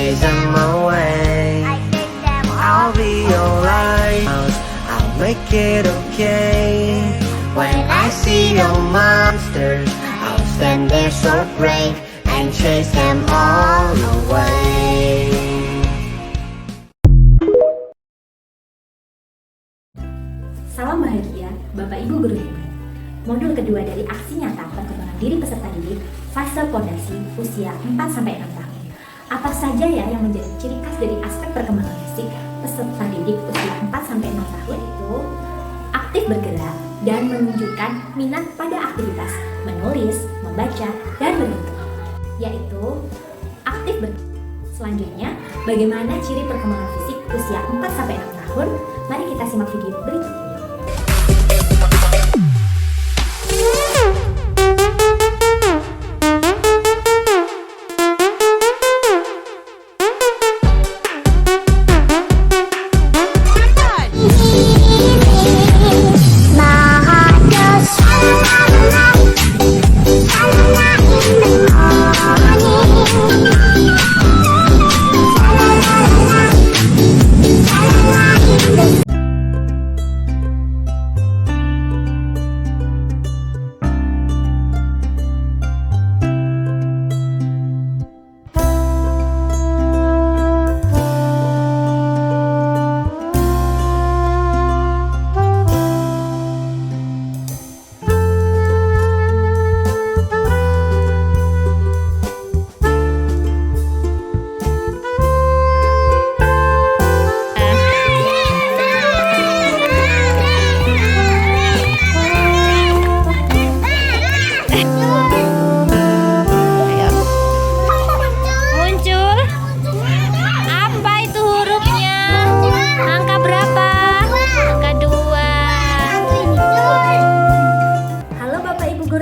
chase them away. I'll be alright, I'll make it okay. When I see your monsters, I'll stand there so brave and chase them all away. Salam bahagia, Bapak Ibu Guru Hebat. Modul kedua dari aksi nyata perkembangan diri peserta didik fase pondasi usia 4-6 tahun. Apa saja ya yang menjadi ciri khas dari aspek perkembangan fisik peserta didik usia 4-6 tahun itu? Aktif bergerak dan menunjukkan minat pada aktivitas menulis, membaca, dan berhitung, yaitu aktif bergerak. Selanjutnya, bagaimana ciri perkembangan fisik usia 4-6 tahun? Mari kita simak video berikut ini.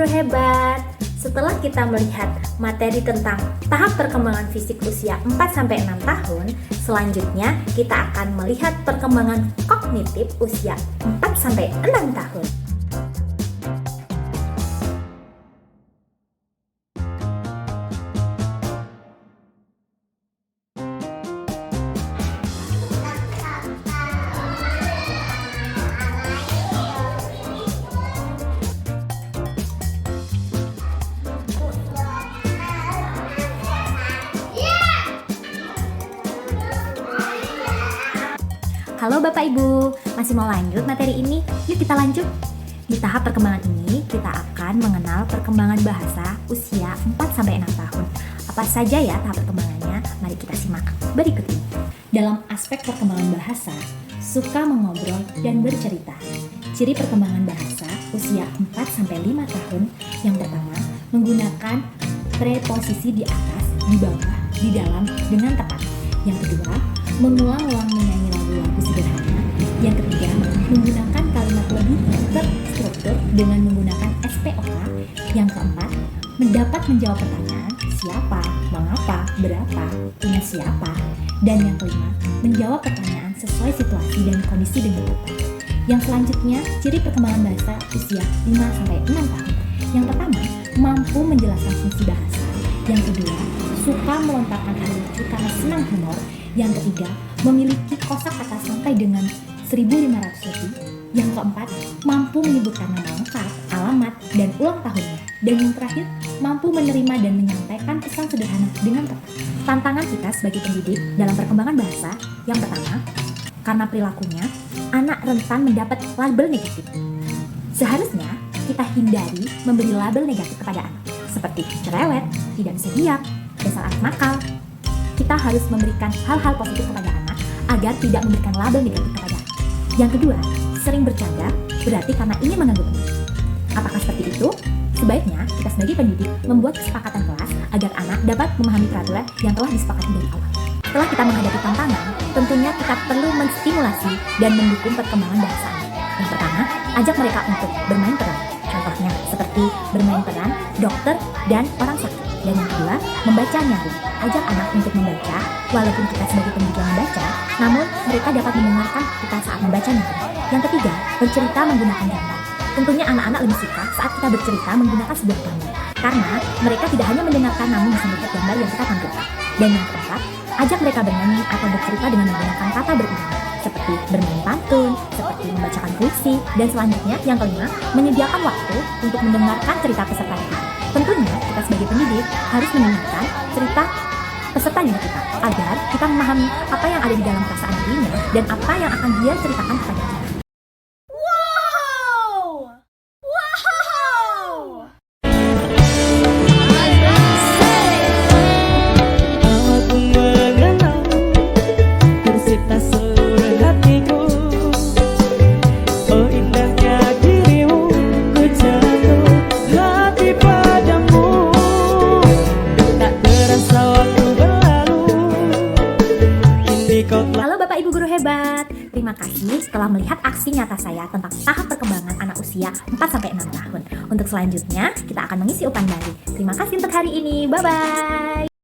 Hebat. Setelah kita melihat materi tentang tahap perkembangan fisik usia 4-6 tahun, selanjutnya kita akan melihat perkembangan kognitif usia 4-6 tahun. Halo Bapak Ibu, masih mau lanjut materi ini? Yuk kita lanjut. Di tahap perkembangan ini, kita akan mengenal perkembangan bahasa usia 4-6 tahun. Apa saja ya tahap perkembangannya? Mari kita simak berikut ini. Dalam aspek perkembangan bahasa, suka mengobrol dan bercerita. Ciri perkembangan bahasa usia 4-5 tahun, yang pertama, menggunakan preposisi di atas, di bawah, di dalam dengan tepat. Yang kedua, mengulang-ulang menyanyi lagu-lagu sederhana. Yang ketiga, menggunakan kalimat lebih terstruktur dengan menggunakan SPOK. Yang keempat, mendapat menjawab pertanyaan siapa, mengapa, berapa, punya siapa. Dan yang kelima, menjawab pertanyaan sesuai situasi dan kondisi dengan tepat. Yang selanjutnya, ciri perkembangan bahasa usia 5-6 tahun. Yang pertama, mampu menjelaskan fungsi bahasa. Yang kedua, suka melontarkan hal lucu karena senang humor. Yang ketiga, memiliki kosakata sampai dengan 1.500 lebih. Yang keempat, mampu menyebutkan nama lengkap, alamat, dan ulang tahunnya. Dan yang terakhir, mampu menerima dan menyampaikan pesan sederhana dengan tepat. Tantangan kita sebagai pendidik dalam perkembangan bahasa, yang pertama, karena perilakunya, anak rentan mendapat label negatif. Seharusnya kita hindari memberi label negatif kepada anak, seperti cerewet, tidak bisa diam, dasar anak nakal. Kita harus memberikan hal-hal positif kepada anak agar tidak memberikan label negatif kepada anak. Yang kedua, sering bercanda berarti karena ingin mengganggu teman. Apakah seperti itu? Sebaiknya kita sebagai pendidik membuat kesepakatan kelas agar anak dapat memahami peraturan yang telah disepakati dari awal. Setelah kita menghadapi tantangan, tentunya kita perlu menstimulasi dan mendukung perkembangan bahasa anak. Yang pertama, ajak mereka untuk bermain peran. Contohnya seperti bermain peran dokter dan orang sakit. Dan yang kedua, membaca nyambung. Ajak anak untuk membaca, walaupun kita sebagai pendidik yang membaca, namun mereka dapat mendengarkan kita saat membaca nyambung. Yang ketiga, bercerita menggunakan gambar. Tentunya anak-anak lebih suka saat kita bercerita menggunakan sebuah gambar, karena mereka tidak hanya mendengarkan namun bisa melihat gambar yang kita tampilkan. Dan yang keempat, Ajak mereka bernyanyi atau bercerita dengan menggunakan kata berirama, seperti bermain pantun, seperti membacakan puisi, dan selanjutnya yang kelima, menyediakan waktu untuk mendengarkan cerita peserta didik. Tentunya kita sebagai pendidik harus mendengarkan cerita peserta didik kita agar kita memahami apa yang ada di dalam perasaan dirinya dan apa yang akan dia ceritakan kepada kita. Awal ku mengenal bersita seluruh hatiku. Oh indahnya dirimu, ku jatuh hati padamu. Tak terasa waktu berlalu, kini kau telah. Halo Bapak Ibu Guru hebat, terima kasih setelah melihat aksi nyata saya tentang tahap perkembangan anak usia 4-6 tahun. Untuk selanjutnya, kita akan mengisi UPAN baru. Terima kasih untuk hari ini, bye-bye.